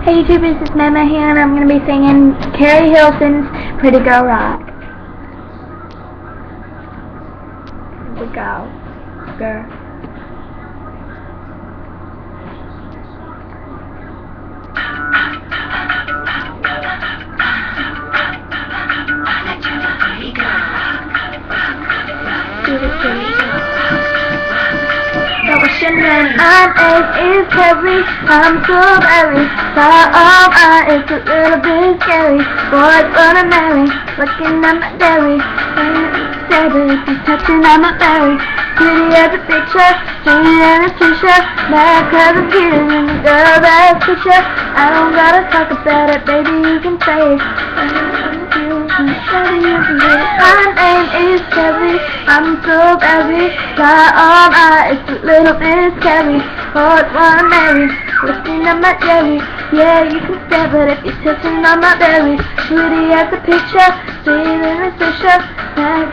Hey YouTube, this is Mama here, and I'm going to be singing Carrie Hilson's Pretty Girl Rock. Here we go, girl. I'm is Carrie, I'm so very sorry, it's a little bit scary. Boys gonna marry, looking at my dairy, she's touching on my berry. Pretty as a picture, pretty as a t-shirt, mad cause I'm cuter than the girl that's picture. I don't gotta talk about it, baby, you can say it. My name is Carrie, I'm so very sorry, it's a little bit scary. Boys wanna marry, looking at my dairy. Yeah, you can stare, but if you're touching on my berry. Pretty as a picture, sweet in a fisher,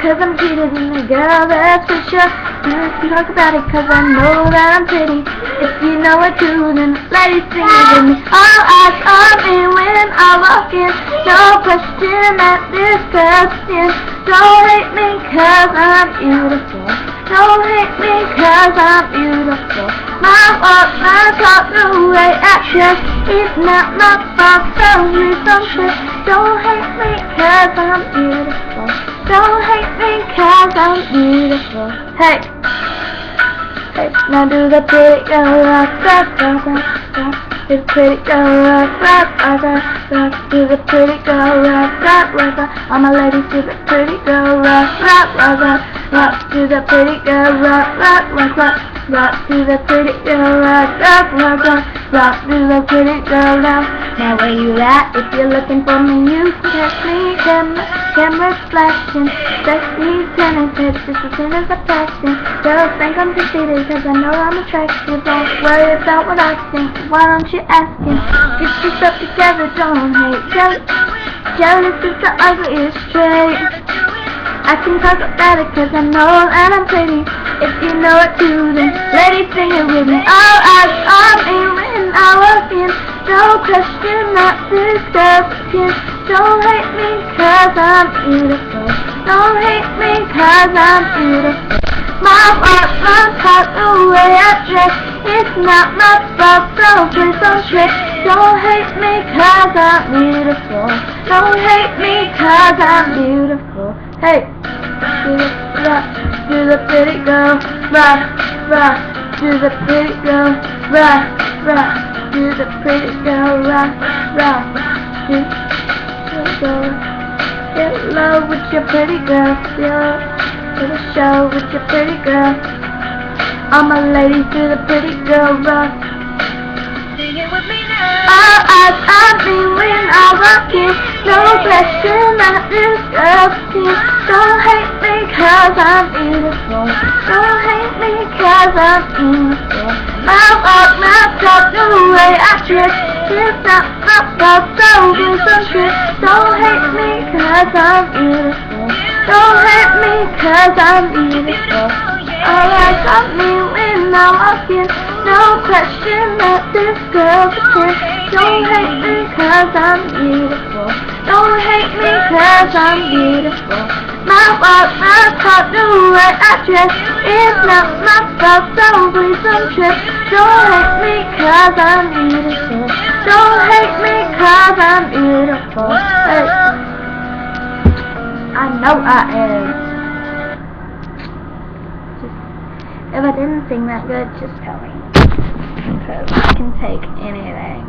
cause I'm cuter than the girl that's fisher. Let's talk about it cause I know that I'm pretty. If you know it too, then ladies sing it with me. All eyes on me when I walk in, no question that this girl's in. Don't hate me cause I'm beautiful, don't hate me cause I'm beautiful. My walk, my talk, the way I dress, it's not my fault, tell me something. Don't hate me cause I'm beautiful, don't hate me cause I'm beautiful. Hey, hey, now do the pretty girl rock, rock, rock, rock, rock. Do the pretty girl rock, rock, rock, rock, rock. Do the pretty girl rock, rock, rock, rock. All my ladies do the pretty girl rock, rock, rock, rock, rock. Do the pretty girl rock, rock, rock, rock, rock. Do the pretty girl rock, rock, rock, rock, rock. Do the pretty girl rock. Now where you at? If you're looking for me, you can catch me. Camera flashing, sexy tennis hits just as soon as I pass in. Girls think I'm conceited cause I know I'm attractive. Don't worry about what I think, why don't you ask him? Get yourself together, don't hate. Jealous is the ugliest trait. I can talk about it cause I know that I'm pretty. If you know it too, then ladies sing it with me. All eyes on me when I walk in, no question that this girl's skin. Don't hate me cause I'm beautiful, don't hate me cause I'm beautiful. My walk, my talk, the way I dress, it's not my fault, so please don't trip. Don't hate me cause I'm beautiful, don't hate me cause I'm beautiful. Hey, do the rock, do the pretty girl rock, rock. Do the pretty girl rock, rock. Do the pretty girl rock, rock. Do get low with your pretty girl, still to the show with your pretty girl. All my ladies do the pretty girl rock. Sing it with me now. All eyes on me when I walk in, no question that this girl's skin. Don't hate me cause I'm beautiful, don't hate me cause I'm beautiful. My walk, my talk, the way I dress, it's not my fault, so please don't trip. Don't hate me cause I'm beautiful, don't hate me cause I'm beautiful. All eyes on me when I walk in, no question that this girl's a 10. Don't hate me cause I'm beautiful, don't hate me cause I'm beautiful. My walk, my talk, the way I dress, it's not my fault, so please don't trip. Don't hate me cause I'm beautiful, don't hate me cause I'm beautiful. Hey, I know I am. If I didn't sing that good, just tell me, because I can take anything.